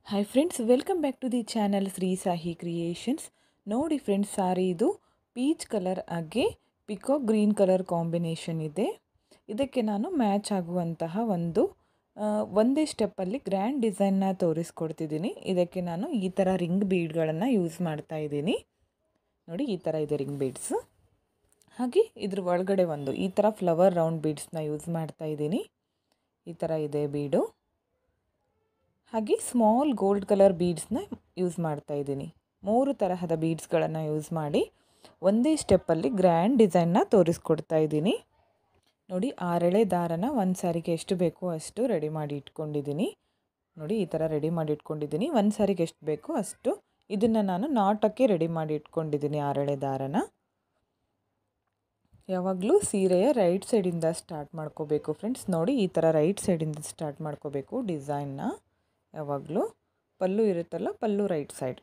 Hi friends, welcome back to the channel Shri Sahi creations. ನೋಡಿ friends, sari ಇದು peach colour ಆಗಿ peacock green colour combination ಇದೆ. ಇದಕ್ಕೆ ನಾನು ಮ್ಯಾಚ್ ಆಗುವಂತಹ ಒಂದೇ ಸ್ಟೆಪ್ಪಲ್ಲಿ ಗ್ರ್ಯಾಂಡ್ ಡಿಸೈನ್ನ ತೋರಿಸ್ಕೊಡ್ತಿದ್ದೀನಿ. ಇದಕ್ಕೆ ನಾನು ಈ ಥರ ರಿಂಗ್ ಬೀಡ್ಗಳನ್ನು ಯೂಸ್ ಮಾಡ್ತಾ ಇದ್ದೀನಿ. ನೋಡಿ, ಈ ಥರ ಇದೆ ರಿಂಗ್ ಬೀಡ್ಸ್. ಹಾಗೆ ಇದ್ರ ಒಳಗಡೆ ಈ ಥರ ಫ್ಲವರ್ ರೌಂಡ್ ಬೀಡ್ಸ್ನ ಯೂಸ್ ಮಾಡ್ತಾ ಇದ್ದೀನಿ. ಈ ಥರ ಇದೆ ಬೀಡು. ಹಾಗೆ ಸ್ಮಾಲ್ ಗೋಲ್ಡ್ ಕಲರ್ ಬೀಡ್ಸ್ನ ಯೂಸ್ ಮಾಡ್ತಾ ಇದ್ದೀನಿ. 3 ತರಹದ ಬೀಡ್ಸ್ಗಳನ್ನು ಯೂಸ್ ಮಾಡಿ ಒಂದೇ ಸ್ಟೆಪ್ಪಲ್ಲಿ ಗ್ರ್ಯಾಂಡ್ ಡಿಸೈನ್ನ ತೋರಿಸ್ಕೊಡ್ತಾ ಇದ್ದೀನಿ. ನೋಡಿ, 6 ಎಳೆ ದಾರನ ಒಂದು ಸಾರಿಗೆ ಎಷ್ಟು ಬೇಕೋ ಅಷ್ಟು ರೆಡಿ ಮಾಡಿ ಇಟ್ಕೊಂಡಿದ್ದೀನಿ. ನೋಡಿ, ಈ ಥರ ರೆಡಿ ಮಾಡಿ ಇಟ್ಕೊಂಡಿದ್ದೀನಿ. ಒಂದು ಸಾರಿಗೆ ಎಷ್ಟು ಬೇಕೋ ಅಷ್ಟು ಇದನ್ನು ನಾನು ನಾಟಕ್ಕೆ ರೆಡಿ ಮಾಡಿ ಇಟ್ಕೊಂಡಿದ್ದೀನಿ. 6 ಎಳೆ ದಾರನ ಯಾವಾಗಲೂ ಸೀರೆಯ ರೈಟ್ ಸೈಡಿಂದ ಸ್ಟಾರ್ಟ್ ಮಾಡ್ಕೋಬೇಕು ಫ್ರೆಂಡ್ಸ್. ನೋಡಿ, ಈ ಥರ ರೈಟ್ ಸೈಡಿಂದ ಸ್ಟಾರ್ಟ್ ಮಾಡ್ಕೋಬೇಕು ಡಿಸೈನ್ನ. ಯಾವಾಗಲೂ ಪಲ್ಲು ಇರುತ್ತಲ್ಲ, ಪಲ್ಲು ರೈಟ್ ಸೈಡ್.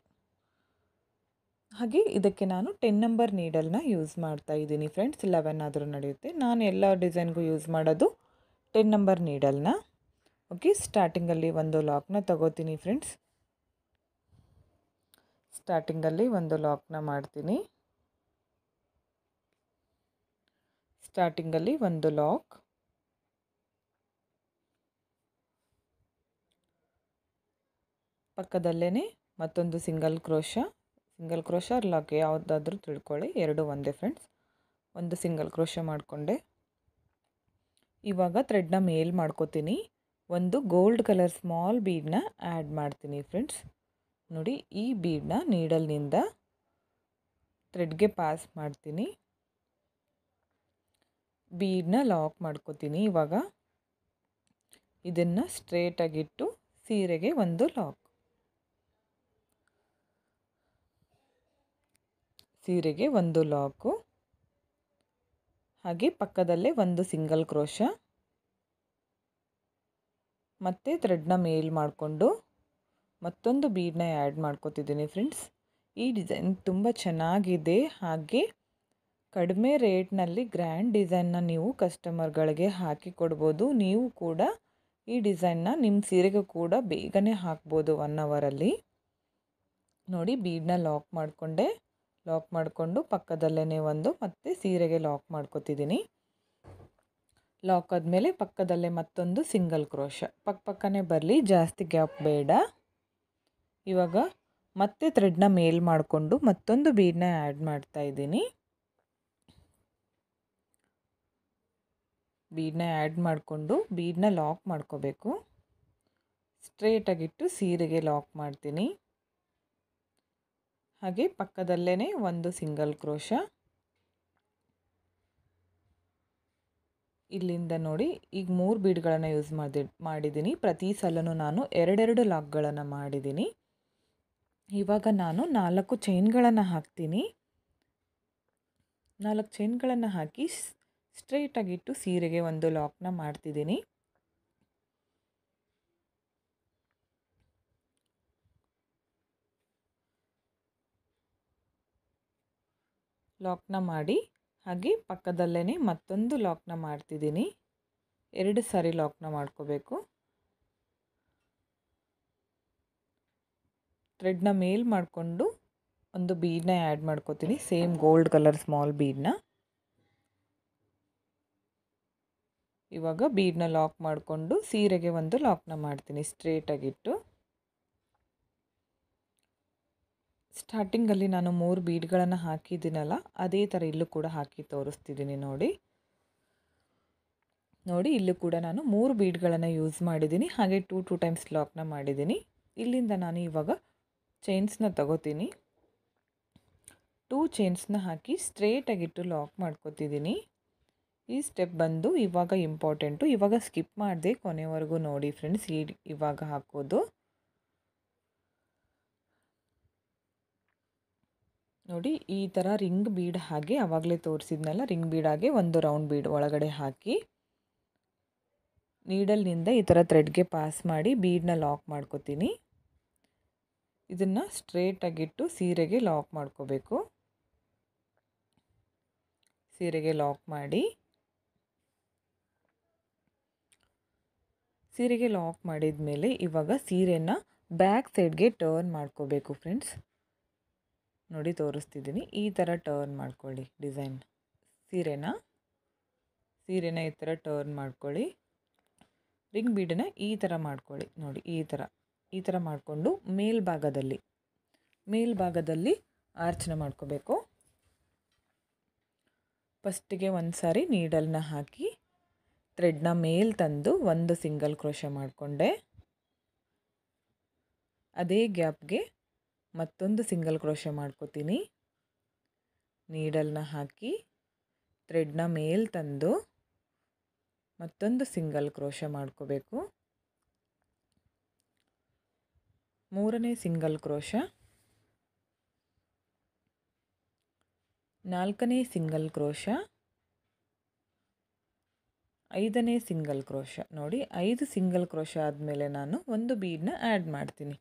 ಹಾಗೆ ಇದಕ್ಕೆ ನಾನು 10 ನಂಬರ್ ನೀಡಲ್ನ ಯೂಸ್ ಮಾಡ್ತಾ ಇದ್ದೀನಿ ಫ್ರೆಂಡ್ಸ್. 11 ಆದರೂ ನಡೆಯುತ್ತೆ. ನಾನು ಎಲ್ಲ ಡಿಸೈನ್ಗೂ ಯೂಸ್ ಮಾಡೋದು 10 ನಂಬರ್ ನೀಡಲ್ನ. ಓಕೆ, ಸ್ಟಾರ್ಟಿಂಗಲ್ಲಿ ಒಂದು ಲಾಕ್ನ ತಗೋತೀನಿ ಫ್ರೆಂಡ್ಸ್. ಸ್ಟಾರ್ಟಿಂಗಲ್ಲಿ ಒಂದು ಲಾಕ್ನ ಮಾಡ್ತೀನಿ. ಸ್ಟಾರ್ಟಿಂಗಲ್ಲಿ ಒಂದು ಲಾಕ್, ಪಕ್ಕದಲ್ಲೇ ಮತ್ತೊಂದು ಸಿಂಗಲ್ ಕ್ರೋಶ ಲಾಕ್ ಯಾವುದಾದ್ರೂ ತಿಳ್ಕೊಳ್ಳಿ, ಎರಡು ಒಂದೇ ಫ್ರೆಂಡ್ಸ್. ಒಂದು ಸಿಂಗಲ್ ಕ್ರೋಶ ಮಾಡಿಕೊಂಡೆ. ಇವಾಗ ಥ್ರೆಡ್ನ ಮೇಲ್ ಮಾಡ್ಕೋತೀನಿ. ಒಂದು ಗೋಲ್ಡ್ ಕಲರ್ ಸ್ಮಾಲ್ ಬೀಡನ್ನ ಆ್ಯಡ್ ಮಾಡ್ತೀನಿ ಫ್ರೆಂಡ್ಸ್. ನೋಡಿ, ಈ ಬೀಡನ್ನ ನೀಡಲ್ನಿಂದ ಥ್ರೆಡ್ಗೆ ಪಾಸ್ ಮಾಡ್ತೀನಿ. ಬೀಡನ್ನ ಲಾಕ್ ಮಾಡ್ಕೋತೀನಿ. ಇವಾಗ ಇದನ್ನು ಸ್ಟ್ರೇಟಾಗಿಟ್ಟು ಸೀರೆಗೆ ಒಂದು ಲಾಕ್, ಸೀರೆಗೆ ಒಂದು ಲಾಕು. ಹಾಗೆ ಪಕ್ಕದಲ್ಲೇ ಒಂದು ಸಿಂಗಲ್ ಕ್ರೋಶ, ಮತ್ತು ಥ್ರೆಡ್ನ ಮೇಲ್ ಮಾಡಿಕೊಂಡು ಮತ್ತೊಂದು ಬೀಡನ್ನ ಆ್ಯಡ್ ಮಾಡ್ಕೋತಿದ್ದೀನಿ ಫ್ರೆಂಡ್ಸ್. ಈ ಡಿಸೈನ್ ತುಂಬ ಚೆನ್ನಾಗಿದೆ. ಹಾಗೆ ಕಡಿಮೆ ರೇಟ್ನಲ್ಲಿ ಗ್ರ್ಯಾಂಡ್ ಡಿಸೈನ್ನ ನೀವು ಕಸ್ಟಮರ್ಗಳಿಗೆ ಹಾಕಿ ಕೊಡ್ಬೋದು. ನೀವು ಕೂಡ ಈ ಡಿಸೈನ್ನ ನಿಮ್ಮ ಸೀರೆಗೂ ಕೂಡ ಬೇಗನೆ ಹಾಕ್ಬೋದು 1 ಅವರಲ್ಲಿ. ನೋಡಿ, ಬೀಡನ್ನ ಲಾಕ್ ಮಾಡಿಕೊಂಡೆ. ಲಾಕ್ ಮಾಡಿಕೊಂಡು ಪಕ್ಕದಲ್ಲೇ ಒಂದು ಮತ್ತೆ ಸೀರೆಗೆ ಲಾಕ್ ಮಾಡ್ಕೋತಿದ್ದೀನಿ. ಲಾಕ್ ಆದಮೇಲೆ ಪಕ್ಕದಲ್ಲೇ ಮತ್ತೊಂದು ಸಿಂಗಲ್ ಕ್ರೋಶ, ಪಕ್ಕನೇ ಬರಲಿ, ಜಾಸ್ತಿ ಗ್ಯಾಪ್ ಬೇಡ. ಇವಾಗ ಮತ್ತೆ ಥ್ರೆಡ್ನ ಮೇಲ್ ಮಾಡಿಕೊಂಡು ಮತ್ತೊಂದು ಬೀಡನ್ನ ಆ್ಯಡ್ ಮಾಡ್ತಾ ಇದ್ದೀನಿ. ಬೀಡನ್ನ ಆ್ಯಡ್ ಮಾಡಿಕೊಂಡು ಬೀಡನ್ನ ಲಾಕ್ ಮಾಡ್ಕೋಬೇಕು. ಸ್ಟ್ರೇಟಾಗಿಟ್ಟು ಸೀರೆಗೆ ಲಾಕ್ ಮಾಡ್ತೀನಿ. ಹಾಗೆ ಪಕ್ಕದಲ್ಲೇ ಒಂದು ಸಿಂಗಲ್ ಕ್ರೋಶ. ಇಲ್ಲಿಂದ ನೋಡಿ, ಈಗ 3 ಬೀಡ್ಗಳನ್ನು ಯೂಸ್ ಮಾಡಿದ್ದೀನಿ. ಪ್ರತಿ ಸಲನೂ ನಾನು 2 ಲಾಕ್ಗಳನ್ನು ಮಾಡಿದ್ದೀನಿ. ಇವಾಗ ನಾನು 4 ಚೈನ್ಗಳನ್ನು ಹಾಕ್ತೀನಿ. 4 ಚೈನ್ಗಳನ್ನು ಹಾಕಿ ಸ್ಟ್ರೇಟಾಗಿಟ್ಟು ಸೀರೆಗೆ ಒಂದು ಲಾಕ್ನ ಮಾಡ್ತಿದ್ದೀನಿ. ಲಾಕ್ನ ಮಾಡಿ ಹಾಗೆ ಪಕ್ಕದಲ್ಲೇ ಮತ್ತೊಂದು ಲಾಕ್ನ ಮಾಡ್ತಿದ್ದೀನಿ. 2 ಸಾರಿ ಲಾಕ್ನ ಮಾಡ್ಕೋಬೇಕು. ಥ್ರೆಡ್ನ ಮೇಲ್ ಮಾಡಿಕೊಂಡು ಒಂದು ಬೀಡನ್ನ ಆ್ಯಡ್ ಮಾಡ್ಕೋತೀನಿ, ಸೇಮ್ ಗೋಲ್ಡ್ ಕಲರ್ ಸ್ಮಾಲ್ ಬೀಡನ್ನ. ಇವಾಗ ಬೀಡನ್ನ ಲಾಕ್ ಮಾಡಿಕೊಂಡು ಸೀರೆಗೆ ಒಂದು ಲಾಕ್ನ ಮಾಡ್ತೀನಿ ಸ್ಟ್ರೇಟಾಗಿಟ್ಟು. ಸ್ಟಾರ್ಟಿಂಗಲ್ಲಿ ನಾನು 3 ಬೀಡ್ಗಳನ್ನು ಹಾಕಿದ್ದೀನಲ್ಲ, ಅದೇ ಥರ ಇಲ್ಲೂ ಕೂಡ ಹಾಕಿ ತೋರಿಸ್ತಿದ್ದೀನಿ. ನೋಡಿ, ಇಲ್ಲೂ ಕೂಡ ನಾನು 3 ಬೀಡ್ಗಳನ್ನು ಯೂಸ್ ಮಾಡಿದ್ದೀನಿ. ಹಾಗೆ 2 ಟೈಮ್ಸ್ ಲಾಕ್ನ ಮಾಡಿದ್ದೀನಿ. ಇಲ್ಲಿಂದ ನಾನು ಇವಾಗ ಚೈನ್ಸ್ನ ತಗೋತೀನಿ. 2 ಚೈನ್ಸ್ನ ಹಾಕಿ ಸ್ಟ್ರೇಟಾಗಿಟ್ಟು ಲಾಕ್ ಮಾಡ್ಕೋತಿದ್ದೀನಿ. ಈ ಸ್ಟೆಪ್ ಬಂದು ಇವಾಗ ಇಂಪಾರ್ಟೆಂಟು. ಇವಾಗ ಸ್ಕಿಪ್ ಮಾಡಿದೆ, ಕೊನೆವರೆಗೂ ನೋಡಿ ಫ್ರೆಂಡ್ಸ್. ಇವಾಗ ಹಾಕೋದು ನೋಡಿ, ಈ ಥರ ರಿಂಗ್ ಬೀಡ್ ಹಾಗೆ ಆವಾಗಲೇ ತೋರಿಸಿದ್ನಲ್ಲ, ರಿಂಗ್ ಬೀಡ್ ಹಾಗೆ ಒಂದು ರೌಂಡ್ ಬೀಡ್ ಒಳಗಡೆ ಹಾಕಿ ನೀಡಲ್ನಿಂದ ಈ ಥರ ಥ್ರೆಡ್ಗೆ ಪಾಸ್ ಮಾಡಿ ಬೀಡನ್ನ ಲಾಕ್ ಮಾಡ್ಕೋತೀನಿ. ಇದನ್ನು ಸ್ಟ್ರೇಟಾಗಿಟ್ಟು ಸೀರೆಗೆ ಲಾಕ್ ಮಾಡ್ಕೋಬೇಕು. ಸೀರೆಗೆ ಲಾಕ್ ಮಾಡಿ, ಸೀರೆಗೆ ಲಾಕ್ ಮಾಡಿದ ಮೇಲೆ ಇವಾಗ ಸೀರೆನ ಬ್ಯಾಕ್ ಸೈಡ್ಗೆ ಟರ್ನ್ ಮಾಡ್ಕೋಬೇಕು ಫ್ರೆಂಡ್ಸ್. ನೋಡಿ ತೋರಿಸ್ತಿದ್ದೀನಿ, ಈ ಥರ ಟರ್ನ್ ಮಾಡ್ಕೊಳ್ಳಿ. ಸೀರೆನ ಈ ಥರ ಟರ್ನ್ ಮಾಡ್ಕೊಳ್ಳಿ. ರಿಂಗ್ ಬೀಡನ್ನ ಈ ಥರ ಮಾಡ್ಕೊಳ್ಳಿ. ನೋಡಿ ಈ ಥರ ಮಾಡಿಕೊಂಡು ಮೇಲ್ಭಾಗದಲ್ಲಿ ಆರ್ಚನ್ನ ಮಾಡ್ಕೋಬೇಕು. ಫಸ್ಟಿಗೆ ಒಂದು ಸಾರಿ ನೀಡಲ್ನ ಹಾಕಿ ಥ್ರೆಡ್ನ ಮೇಲೆ ತಂದು ಒಂದು ಸಿಂಗಲ್ ಕ್ರೋಶೆ ಮಾಡಿಕೊಂಡೆ. ಅದೇ ಗ್ಯಾಪ್ಗೆ ಮತ್ತೊಂದು ಸಿಂಗಲ್ ಕ್ರೋಶೆ ಮಾಡ್ಕೋತೀನಿ. ನೀಡಲ್ನ ಹಾಕಿ ಥ್ರೆಡ್ನ ಮೇಲೆ ತಂದು ಮತ್ತೊಂದು ಸಿಂಗಲ್ ಕ್ರೋಶೆ ಮಾಡ್ಕೋಬೇಕು. ಮೂರನೇ ಸಿಂಗಲ್ ಕ್ರೋಶ, ನಾಲ್ಕನೇ ಸಿಂಗಲ್ ಕ್ರೋಶ, ಐದನೇ ಸಿಂಗಲ್ ಕ್ರೋಶ. ನೋಡಿ 5 ಸಿಂಗಲ್ ಕ್ರೋಶ ಆದಮೇಲೆ ನಾನು ಒಂದು ಬೀಡನ್ನ ಆ್ಯಡ್ ಮಾಡ್ತೀನಿ.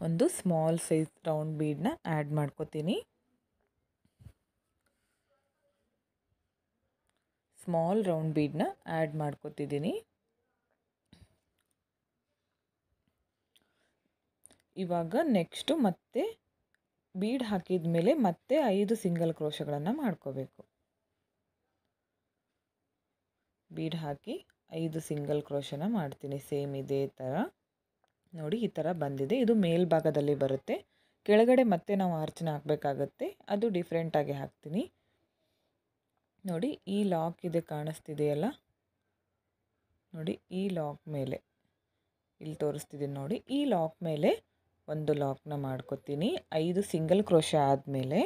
ಒಂದು ಸ್ಮಾಲ್ ಸೈಜ್ ರೌಂಡ್ ಬೀಡನ್ನ ಆ್ಯಡ್ ಮಾಡ್ಕೋತೀನಿ. ಸ್ಮಾಲ್ ರೌಂಡ್ ಬೀಡನ್ನ ಆ್ಯಡ್ ಮಾಡ್ಕೋತಿದ್ದೀನಿ. ಇವಾಗ ನೆಕ್ಸ್ಟು ಮತ್ತೆ ಬೀಡ್ ಹಾಕಿದ ಮೇಲೆ ಮತ್ತೆ 5 ಸಿಂಗಲ್ ಕ್ರೋಶಗಳನ್ನು ಮಾಡ್ಕೋಬೇಕು. ಬೀಡ್ ಹಾಕಿ 5 ಸಿಂಗಲ್ ಕ್ರೋಶನ ಮಾಡ್ತೀನಿ. ಸೇಮ್ ಇದೇ ಥರ ನೋಡಿ, ಈ ಥರ ಬಂದಿದೆ. ಇದು ಮೇಲ್ಭಾಗದಲ್ಲಿ ಬರುತ್ತೆ. ಕೆಳಗಡೆ ಮತ್ತೆ ನಾವು ಆರ್ಚನ್ನ ಹಾಕಬೇಕಾಗತ್ತೆ, ಅದು ಡಿಫ್ರೆಂಟಾಗಿ ಹಾಕ್ತೀನಿ. ನೋಡಿ ಈ ಲಾಕ್ ಇದೆ, ಕಾಣಿಸ್ತಿದೆಯಲ್ಲ, ನೋಡಿ ಈ ಲಾಕ್ ಮೇಲೆ ಇಲ್ಲಿ ತೋರಿಸ್ತಿದ್ದೀನಿ ನೋಡಿ. ಈ ಲಾಕ್ ಮೇಲೆ ಒಂದು ಲಾಕ್ನ ಮಾಡ್ಕೋತೀನಿ 5 ಸಿಂಗಲ್ ಕ್ರೋಶ ಆದಮೇಲೆ.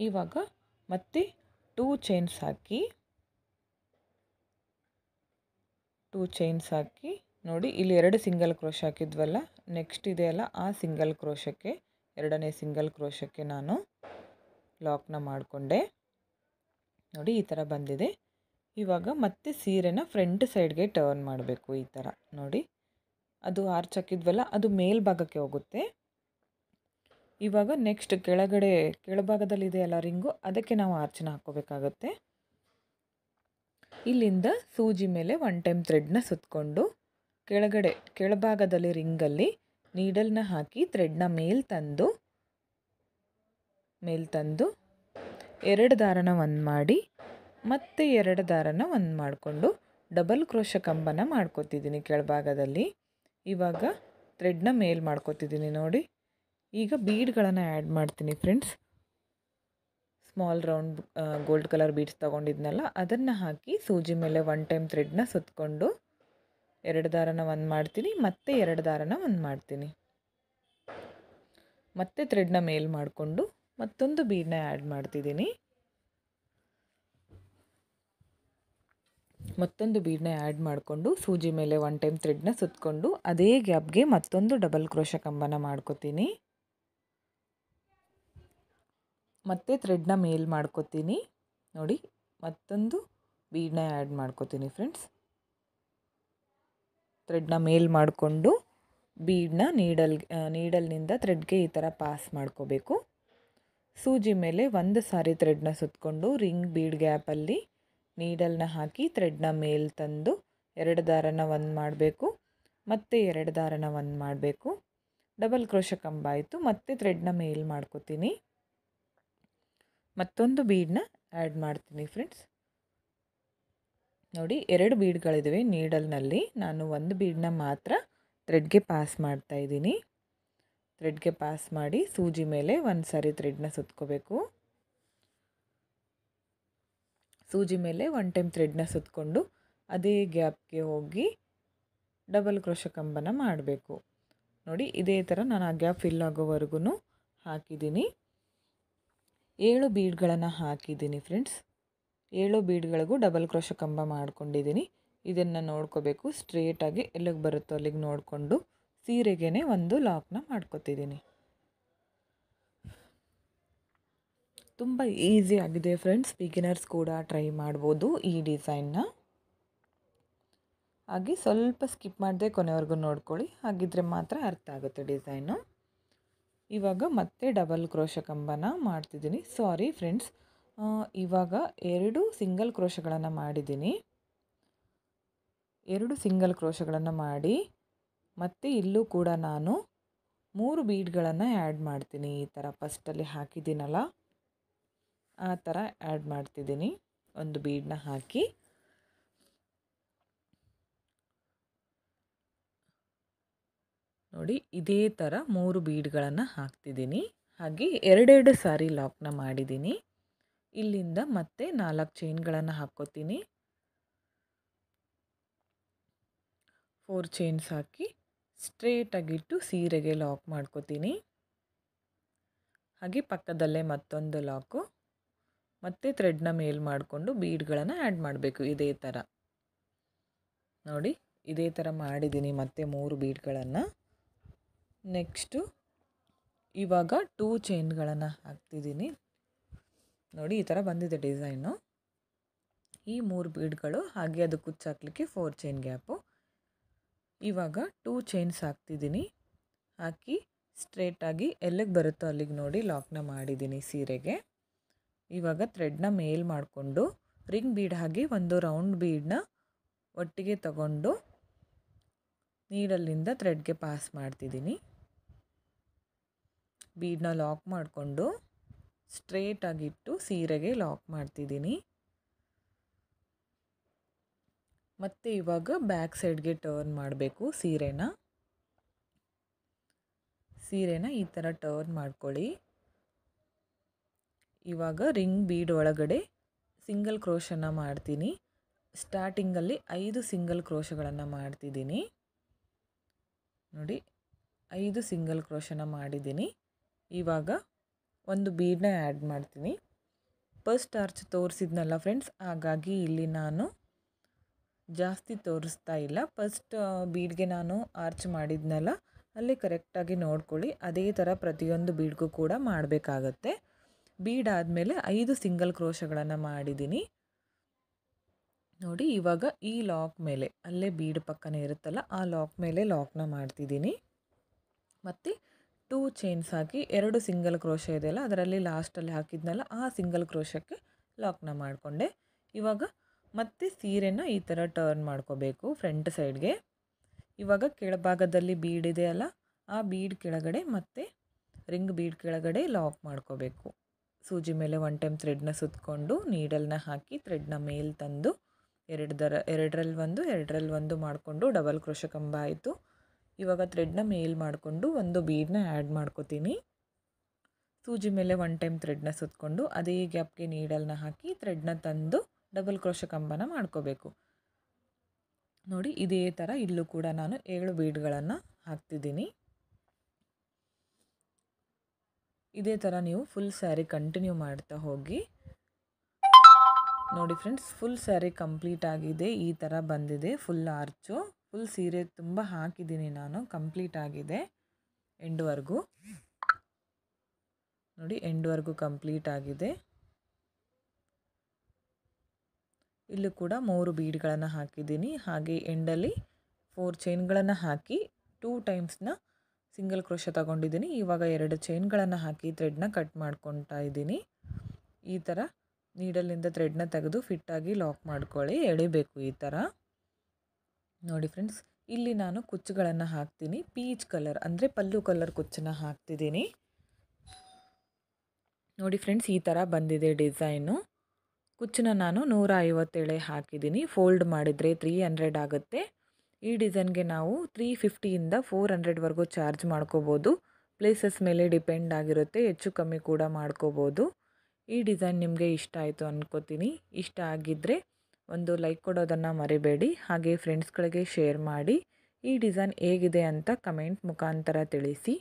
ಇವಾಗ ಮತ್ತೆ 2 ಚೈನ್ಸ್ ಹಾಕಿ ನೋಡಿ, ಇಲ್ಲಿ 2 ಸಿಂಗಲ್ ಕ್ರೋಶ ಹಾಕಿದ್ವಲ್ಲ, ನೆಕ್ಸ್ಟ್ ಇದೆಯಲ್ಲ ಆ ಸಿಂಗಲ್ ಕ್ರೋಶಕ್ಕೆ, ಎರಡನೇ ಸಿಂಗಲ್ ಕ್ರೋಶಕ್ಕೆ ನಾನು ಲಾಕ್ನ ಮಾಡಿಕೊಂಡೆ. ನೋಡಿ ಈ ಥರ ಬಂದಿದೆ. ಇವಾಗ ಮತ್ತೆ ಸೀರೆನ ಫ್ರಂಟ್ ಸೈಡ್ಗೆ ಟರ್ನ್ ಮಾಡಬೇಕು. ಈ ಥರ ನೋಡಿ, ಅದು ಆರ್ಚ್ ಹಾಕಿದ್ವಲ್ಲ ಅದು ಮೇಲ್ಭಾಗಕ್ಕೆ ಹೋಗುತ್ತೆ. ಇವಾಗ ನೆಕ್ಸ್ಟ್ ಕೆಳಭಾಗದಲ್ಲಿ ಇದೆಯಲ್ಲ ರಿಂಗು, ಅದಕ್ಕೆ ನಾವು ಆರ್ಚನ್ನ ಹಾಕ್ಕೋಬೇಕಾಗತ್ತೆ. ಇಲ್ಲಿಂದ ಸೂಜಿ ಮೇಲೆ 1 ಟೈಮ್ ಥ್ರೆಡ್ನ ಸುತ್ತಕೊಂಡು ಕೆಳಭಾಗದಲ್ಲಿ ರಿಂಗಲ್ಲಿ ನೀಡಲ್ನ ಹಾಕಿ ಥ್ರೆಡ್ನ ಮೇಲೆ ತಂದು 2 ದಾರನ ಒಂದು ಮಾಡಿ ಮತ್ತೆ 2 ದಾರನ ಒಂದು ಮಾಡಿಕೊಂಡು ಡಬಲ್ ಕ್ರೋಶ ಕಂಬನ ಮಾಡ್ಕೋತಿದ್ದೀನಿ ಕೆಳಭಾಗದಲ್ಲಿ. ಇವಾಗ ಥ್ರೆಡ್ನ ಮೇಲೆ ಮಾಡ್ಕೋತಿದ್ದೀನಿ ನೋಡಿ. ಈಗ ಬೀಡ್ಗಳನ್ನು ಆ್ಯಡ್ ಮಾಡ್ತೀನಿ friends. Small round gold colour beads ತೊಗೊಂಡಿದ್ನಲ್ಲ, ಅದನ್ನು ಹಾಕಿ ಸೂಜಿ ಮೇಲೆ 1 ಟೈಮ್ ಥ್ರೆಡ್ನ ಸುತ್ತಕೊಂಡು 2 ದಾರನ ಒಂದು ಮಾಡ್ತೀನಿ, ಮತ್ತೆ 2 ದಾರನ ಒಂದು ಮಾಡ್ತೀನಿ. ಮತ್ತೆ ಥ್ರೆಡ್ನ ಮೇಲೆ ಮಾಡಿಕೊಂಡು ಮತ್ತೊಂದು ಬೀಡನ್ನ ಆ್ಯಡ್ ಮಾಡ್ತಿದ್ದೀನಿ. ಮತ್ತೊಂದು ಬೀಡನ್ನ ಆ್ಯಡ್ ಮಾಡಿಕೊಂಡು ಸೂಜಿ ಮೇಲೆ 1 ಟೈಮ್ ಥ್ರೆಡ್ನ ಸುತ್ತಕೊಂಡು ಅದೇ ಗ್ಯಾಪ್ಗೆ ಮತ್ತೊಂದು ಡಬಲ್ ಕ್ರೋಶ ಕಂಬನ ಮಾಡ್ಕೋತೀನಿ. ಮತ್ತೆ ಥ್ರೆಡ್ನ ಮೇಲೆ ಮಾಡ್ಕೋತೀನಿ ನೋಡಿ. ಮತ್ತೊಂದು ಬೀಡನ್ನ ಆ್ಯಡ್ ಮಾಡ್ಕೋತೀನಿ ಫ್ರೆಂಡ್ಸ್. ಥ್ರೆಡ್ನ ಮೇಲೆ ಮಾಡಿಕೊಂಡು ಬೀಡನ್ನ ನೀಡಲ್ನಿಂದ ಥ್ರೆಡ್ಗೆ ಈ ಥರ ಪಾಸ್ ಮಾಡ್ಕೋಬೇಕು. ಸೂಜಿ ಮೇಲೆ ಒಂದು ಸಾರಿ ಥ್ರೆಡ್ನ ಸುತ್ತಕೊಂಡು ರಿಂಗ್ ಬೀಡ್ ಗ್ಯಾಪಲ್ಲಿ ನೀಡಲ್ನ ಹಾಕಿ ಥ್ರೆಡ್ನ ಮೇಲೆ ತಂದು 2 ದಾರನ ಒಂದು ಮಾಡಬೇಕು, ಮತ್ತೆ 2 ದಾರನ ಒಂದು ಮಾಡಬೇಕು. ಡಬಲ್ ಕ್ರೋಶ ಕಂಬ ಆಯಿತು. ಮತ್ತೆ ಥ್ರೆಡ್ನ ಮೇಲೆ ಮಾಡ್ಕೋತೀನಿ. ಮತ್ತೊಂದು ಬೀಡನ್ನ ಆ್ಯಡ್ ಮಾಡ್ತೀನಿ ಫ್ರೆಂಡ್ಸ್. ನೋಡಿ 2 ಬೀಡ್ಗಳಿವೆ ನೀಡಲ್ನಲ್ಲಿ. ನಾನು ಒಂದು ಬೀಡನ್ನ ಮಾತ್ರ ಥ್ರೆಡ್ಗೆ ಪಾಸ್ ಮಾಡ್ತಾಯಿದ್ದೀನಿ. ಥ್ರೆಡ್ಗೆ ಪಾಸ್ ಮಾಡಿ ಸೂಜಿ ಮೇಲೆ ಒಂದು ಸಾರಿ ಥ್ರೆಡ್ನ ಸುತ್ಕೋಬೇಕು. ಸೂಜಿ ಮೇಲೆ 1 ಟೈಮ್ ಥ್ರೆಡ್ನ ಸುತ್ತಕೊಂಡು ಅದೇ ಗ್ಯಾಪ್ಗೆ ಹೋಗಿ ಡಬಲ್ ಕ್ರೋಶ ಕಂಬನ ಮಾಡಬೇಕು. ನೋಡಿ ಇದೇ ಥರ ನಾನು ಆ ಗ್ಯಾಪ್ ಫಿಲ್ ಆಗೋವರೆಗೂ ಹಾಕಿದ್ದೀನಿ. 7 ಬೀಡ್ಗಳನ್ನು ಹಾಕಿದ್ದೀನಿ ಫ್ರೆಂಡ್ಸ್. 7 ಬೀಡ್ಗಳಿಗೂ ಡಬಲ್ ಕ್ರೋಶ ಕಂಬ ಮಾಡ್ಕೊಂಡಿದ್ದೀನಿ. ಇದನ್ನು ನೋಡ್ಕೋಬೇಕು, ಸ್ಟ್ರೇಟಾಗಿ ಎಲ್ಲಿಗೆ ಬರುತ್ತೋ ಅಲ್ಲಿಗೆ ನೋಡಿಕೊಂಡು ಸೀರೆಗೇ ಒಂದು ಲಾಕ್ನ ಮಾಡ್ಕೊತಿದ್ದೀನಿ. ತುಂಬ ಈಸಿ ಆಗಿದೆ ಫ್ರೆಂಡ್ಸ್, ಬಿಗಿನರ್ಸ್ ಕೂಡ ಟ್ರೈ ಮಾಡ್ಬೋದು ಈ ಡಿಸೈನ್ನ. ಹಾಗೆ ಸ್ವಲ್ಪ ಸ್ಕಿಪ್ ಮಾಡದೆ ಕೊನೆವರೆಗೂ ನೋಡ್ಕೊಳ್ಳಿ, ಹಾಗಿದ್ರೆ ಮಾತ್ರ ಅರ್ಥ ಆಗುತ್ತೆ ಡಿಸೈನು. ಇವಾಗ ಮತ್ತೆ ಡಬಲ್ ಕ್ರೋಶ ಕಂಬನ ಮಾಡ್ತಿದ್ದೀನಿ. ಸಾರಿ ಫ್ರೆಂಡ್ಸ್, ಇವಾಗ 2 ಸಿಂಗಲ್ ಕ್ರೋಶಗಳನ್ನು ಮಾಡಿದ್ದೀನಿ. 2 ಸಿಂಗಲ್ ಕ್ರೋಶಗಳನ್ನು ಮಾಡಿ ಮತ್ತು ಇಲ್ಲೂ ಕೂಡ ನಾನು 3 ಬೀಡ್ಗಳನ್ನು ಆ್ಯಡ್ ಮಾಡ್ತೀನಿ. ಈ ಥರ ಫಸ್ಟಲ್ಲಿ ಹಾಕಿದ್ದೀನಲ್ಲ ಆ ಥರ ಆ್ಯಡ್ ಮಾಡ್ತಿದ್ದೀನಿ. ಒಂದು ಬೀಡನ್ನ ಹಾಕಿ ನೋಡಿ ಇದೇ ಥರ 3 ಬೀಡ್ಗಳನ್ನು ಹಾಕ್ತಿದ್ದೀನಿ. ಹಾಗೆ 2 ಸಾರಿ ಲಾಕ್ನ ಮಾಡಿದ್ದೀನಿ. ಇಲ್ಲಿಂದ ಮತ್ತೆ 4 ಚೈನ್ಗಳನ್ನು ಹಾಕ್ಕೋತೀನಿ. 4 ಚೈನ್ಸ್ ಹಾಕಿ ಸ್ಟ್ರೇಟಾಗಿಟ್ಟು ಸೀರೆಗೆ ಲಾಕ್ ಮಾಡ್ಕೋತೀನಿ. ಹಾಗೆ ಪಕ್ಕದಲ್ಲೇ ಮತ್ತೊಂದು ಲಾಕು, ಮತ್ತೆ ಥ್ರೆಡ್ನ ಮೇಲ್ ಮಾಡಿಕೊಂಡು ಬೀಡ್ಗಳನ್ನು ಆ್ಯಡ್ ಮಾಡಬೇಕು. ಇದೇ ಥರ ನೋಡಿ ಇದೇ ಥರ ಮಾಡಿದ್ದೀನಿ ಮತ್ತೆ 3 ಬೀಡ್ಗಳನ್ನು. ನೆಕ್ಸ್ಟು ಇವಾಗ 2 ಚೈನ್ಗಳನ್ನು ಹಾಕ್ತಿದ್ದೀನಿ. ನೋಡಿ ಈ ಥರ ಬಂದಿದೆ ಡಿಸೈನು. ಈ 3 ಬೀಡ್ಗಳು ಹಾಗೆ ಅದು ಕುಚ್ಚು ಹಾಕಲಿಕ್ಕೆ 4 ಚೈನ್ ಗ್ಯಾಪು. ಇವಾಗ 2 ಚೈನ್ಸ್ ಹಾಕ್ತಿದ್ದೀನಿ. ಹಾಕಿ ಸ್ಟ್ರೇಟಾಗಿ ಎಲ್ಲಿಗೆ ಬರುತ್ತೋ ಅಲ್ಲಿಗೆ ನೋಡಿ ಲಾಕ್ನ ಮಾಡಿದ್ದೀನಿ ಸೀರೆಗೆ. ಇವಾಗ ಥ್ರೆಡ್ನ ಮೇಲ್ ಮಾಡಿಕೊಂಡು ರಿಂಗ್ ಬೀಡ್ ಹಾಗೆ ಒಂದು ರೌಂಡ್ ಬೀಡನ್ನ ಒಟ್ಟಿಗೆ ತಗೊಂಡು ನೀಡಲ್ಲಿಂದ ಥ್ರೆಡ್ಗೆ ಪಾಸ್ ಮಾಡ್ತಿದ್ದೀನಿ. ಬೀಡನ್ನ ಲಾಕ್ ಮಾಡಿಕೊಂಡು ಸ್ಟ್ರೇಟಾಗಿಟ್ಟು ಸೀರೆಗೆ ಲಾಕ್ ಮಾಡ್ತಿದ್ದೀನಿ. ಮತ್ತು ಇವಾಗ ಬ್ಯಾಕ್ ಸೈಡ್ಗೆ ಟರ್ನ್ ಮಾಡಬೇಕು ಸೀರೆನ ಈ ಥರ ಟರ್ನ್ ಮಾಡ್ಕೊಳ್ಳಿ. ಇವಾಗ ರಿಂಗ್ ಬೀಡ್ ಒಳಗಡೆ ಸಿಂಗಲ್ ಕ್ರೋಶನ ಮಾಡ್ತೀನಿ. ಸ್ಟಾರ್ಟಿಂಗಲ್ಲಿ 5 ಸಿಂಗಲ್ ಕ್ರೋಶಗಳನ್ನು ಮಾಡ್ತಿದ್ದೀನಿ. ನೋಡಿ 5 ಸಿಂಗಲ್ ಕ್ರೋಶನ ಮಾಡಿದ್ದೀನಿ. ಇವಾಗ ಒಂದು ಬೀಡನ್ನ ಆ್ಯಡ್ ಮಾಡ್ತೀನಿ. ಫಸ್ಟ್ ಆರ್ಚ್ ತೋರಿಸಿದ್ನಲ್ಲ ಫ್ರೆಂಡ್ಸ್, ಹಾಗಾಗಿ ಇಲ್ಲಿ ನಾನು ಜಾಸ್ತಿ ತೋರಿಸ್ತಾ ಇಲ್ಲ. ಫಸ್ಟ್ ಬೀಡ್ಗೆ ನಾನು ಆರ್ಚ್ ಮಾಡಿದ್ನಲ್ಲ ಅಲ್ಲಿ ಕರೆಕ್ಟಾಗಿ ನೋಡ್ಕೊಳ್ಳಿ. ಅದೇ ಥರ ಪ್ರತಿಯೊಂದು ಬೀಡ್ಗೂ ಕೂಡ ಮಾಡಬೇಕಾಗತ್ತೆ. ಬೀಡ್ ಆದಮೇಲೆ 5 ಸಿಂಗಲ್ ಕ್ರೋಶಗಳನ್ನು ಮಾಡಿದ್ದೀನಿ. ನೋಡಿ ಇವಾಗ ಈ ಲಾಕ್ ಮೇಲೆ ಅಲ್ಲೇ ಬೀಡ್ ಪಕ್ಕನೇ ಇರುತ್ತಲ್ಲ ಆ ಲಾಕ್ ಮೇಲೆ ಲಾಕ್ನ ಮಾಡ್ತಿದ್ದೀನಿ. ಮತ್ತು 2 ಚೈನ್ಸ್ ಹಾಕಿ 2 ಸಿಂಗಲ್ ಕ್ರೋಶ ಇದೆಯಲ್ಲ ಅದರಲ್ಲಿ ಲಾಸ್ಟಲ್ಲಿ ಹಾಕಿದ್ನಲ್ಲ ಆ ಸಿಂಗಲ್ ಕ್ರೋಶಕ್ಕೆ ಲಾಕ್ನ ಮಾಡಿಕೊಂಡೆ. ಇವಾಗ ಮತ್ತೆ ಸೀರೆನ ಈ ಥರ ಟರ್ನ್ ಮಾಡ್ಕೋಬೇಕು ಫ್ರಂಟ್ ಸೈಡ್ಗೆ. ಇವಾಗ ಕೆಳಭಾಗದಲ್ಲಿ ಬೀಡ್ ಇದೆಯಲ್ಲ ಆ ಬೀಡ್ ಕೆಳಗಡೆ ಮತ್ತು ರಿಂಗ್ ಬೀಡ್ ಕೆಳಗಡೆ ಲಾಕ್ ಮಾಡ್ಕೋಬೇಕು. ಸೂಜಿ ಮೇಲೆ 1 ಟೈಮ್ ಥ್ರೆಡ್ನ ಸುತ್ತಕೊಂಡು ನೀಡಲ್ನ ಹಾಕಿ ಥ್ರೆಡ್ನ ಮೇಲೆ ತಂದು ಎರಡರಲ್ಲಿ ಒಂದು ಮಾಡಿಕೊಂಡು ಡಬಲ್ ಕ್ರೋಶ ಕಂಬ ಆಯಿತು. ಇವಾಗ ಥ್ರೆಡ್ನ ಮೇಲ್ ಮಾಡಿಕೊಂಡು ಒಂದು ಬೀಡನ್ನ ಆ್ಯಡ್ ಮಾಡ್ಕೋತೀನಿ. ಸೂಜಿ ಮೇಲೆ 1 ಟೈಮ್ ಥ್ರೆಡ್ನ ಸುತ್ತಕೊಂಡು ಅದೇ ಗ್ಯಾಪ್ಗೆ ನೀಡಲ್ನ ಹಾಕಿ ಥ್ರೆಡ್ನ ತಂದು ಡಬಲ್ ಕ್ರೋಶ ಕಂಬನ ಮಾಡ್ಕೋಬೇಕು. ನೋಡಿ ಇದೇ ಥರ ಇಲ್ಲೂ ಕೂಡ ನಾನು 7 ಬೀಡ್ಗಳನ್ನು ಹಾಕ್ತಿದ್ದೀನಿ. ಇದೇ ಥರ ನೀವು ಫುಲ್ ಸ್ಯಾರಿ ಕಂಟಿನ್ಯೂ ಮಾಡ್ತಾ ಹೋಗಿ. ನೋಡಿ ಫ್ರೆಂಡ್ಸ್, ಫುಲ್ ಸ್ಯಾರಿ ಕಂಪ್ಲೀಟ್ ಆಗಿದೆ. ಈ ಥರ ಬಂದಿದೆ ಫುಲ್ ಆರ್ಚು. ಫುಲ್ ಸೀರೆ ತುಂಬ ಹಾಕಿದ್ದೀನಿ ನಾನು, ಕಂಪ್ಲೀಟ್ ಆಗಿದೆ ಎಂಡ್ವರೆಗೂ. ನೋಡಿ ಎಂಡ್ವರೆಗೂ ಕಂಪ್ಲೀಟ್ ಆಗಿದೆ. ಇಲ್ಲೂ ಕೂಡ 3 ಬೀಡ್ಗಳನ್ನು ಹಾಕಿದ್ದೀನಿ. ಹಾಗೆ ಎಂಡಲ್ಲಿ 4 ಚೈನ್ಗಳನ್ನು ಹಾಕಿ 2 ಟೈಮ್ಸ್ನ ಸಿಂಗಲ್ ಕ್ರೋಶ ತಗೊಂಡಿದ್ದೀನಿ. ಇವಾಗ 2 ಚೈನ್ಗಳನ್ನು ಹಾಕಿ ಥ್ರೆಡ್ನ ಕಟ್ ಮಾಡ್ಕೊತಾ ಇದ್ದೀನಿ. ಈ ಥರ ನೀಡಲ್ಲಿಂದ ಥ್ರೆಡ್ನ ತೆಗೆದು ಫಿಟ್ಟಾಗಿ ಲಾಕ್ ಮಾಡ್ಕೊಳ್ಳಿ, ಎಳಿಬೇಕು ಈ ಥರ. ನೋಡಿ ಫ್ರೆಂಡ್ಸ್, ಇಲ್ಲಿ ನಾನು ಕುಚ್ಚುಗಳನ್ನು ಹಾಕ್ತೀನಿ. ಪೀಚ್ ಕಲರ್ ಅಂದರೆ ಪಲ್ಲು ಕಲರ್ ಕುಚ್ಚನ್ನು ಹಾಕ್ತಿದ್ದೀನಿ. ನೋಡಿ ಫ್ರೆಂಡ್ಸ್, ಈ ಥರ ಬಂದಿದೆ ಡಿಸೈನು. ಕುಚ್ಚನ್ನ ನಾನು 150 ಎಳೆ ಹಾಕಿದ್ದೀನಿ. ಫೋಲ್ಡ್ ಮಾಡಿದರೆ 300 ಆಗುತ್ತೆ. ಈ ಡಿಸೈನ್ಗೆ ನಾವು 350ಇಂದ 400ವರೆಗೂ ಚಾರ್ಜ್ ಮಾಡ್ಕೋಬೋದು. ಪ್ಲೇಸಸ್ ಮೇಲೆ ಡಿಪೆಂಡ್ ಆಗಿರುತ್ತೆ, ಹೆಚ್ಚು ಕಮ್ಮಿ ಕೂಡ ಮಾಡ್ಕೋಬೋದು. ಈ ಡಿಸೈನ್ ನಿಮಗೆ ಇಷ್ಟ ಆಯಿತು ಅಂದ್ಕೋತೀನಿ. ಇಷ್ಟ ಆಗಿದ್ದರೆ ಒಂದು ಲೈಕ್ ಕೊಡೋದನ್ನು ಮರಿಬೇಡಿ. ಹಾಗೆ ಫ್ರೆಂಡ್ಸ್ಗಳಿಗೆ ಶೇರ್ ಮಾಡಿ. ಈ ಡಿಸೈನ್ ಹೇಗಿದೆ ಅಂತ ಕಮೆಂಟ್ ಮುಖಾಂತರ ತಿಳಿಸಿ.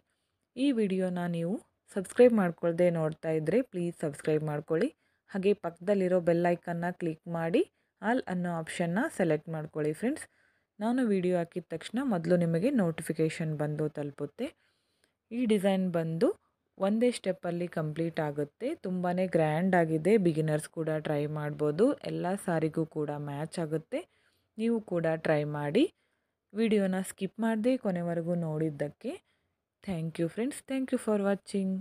ಈ ವಿಡಿಯೋನ ನೀವು ಸಬ್ಸ್ಕ್ರೈಬ್ ಮಾಡ್ಕೊಳ್ಳದೆ ನೋಡ್ತಾ ಇದ್ದರೆ ಪ್ಲೀಸ್ ಸಬ್ಸ್ಕ್ರೈಬ್ ಮಾಡ್ಕೊಳ್ಳಿ. ಹಾಗೆ ಪಕ್ಕದಲ್ಲಿರೋ ಬೆಲ್ ಐಕನ್ನ ಕ್ಲಿಕ್ ಮಾಡಿ ಆಲ್ ಅನ್ನೋ ಆಪ್ಷನ್ನ ಸೆಲೆಕ್ಟ್ ಮಾಡ್ಕೊಳ್ಳಿ ಫ್ರೆಂಡ್ಸ್. ನಾನು ವಿಡಿಯೋ ಹಾಕಿದ ತಕ್ಷಣ ಮೊದಲು ನಿಮಗೆ ನೋಟಿಫಿಕೇಷನ್ ಬಂದು ತಲುಪುತ್ತೆ. ಈ ಡಿಸೈನ್ ಬಂದು ಒಂದೇ ಸ್ಟೆಪ್ಪಲ್ಲಿ ಕಂಪ್ಲೀಟ್ ಆಗುತ್ತೆ. ತುಂಬಾ ಗ್ರ್ಯಾಂಡ್ ಆಗಿದೆ. ಬಿಗಿನರ್ಸ್ ಕೂಡ ಟ್ರೈ ಮಾಡ್ಬೋದು. ಎಲ್ಲ ಸಾರಿಗೂ ಕೂಡ ಮ್ಯಾಚ್ ಆಗುತ್ತೆ. ನೀವು ಕೂಡ ಟ್ರೈ ಮಾಡಿ. ವಿಡಿಯೋನ ಸ್ಕಿಪ್ ಮಾಡದೆ ಕೊನೆವರೆಗೂ ನೋಡಿದ್ದಕ್ಕೆ thank you friends. Thank you for watching.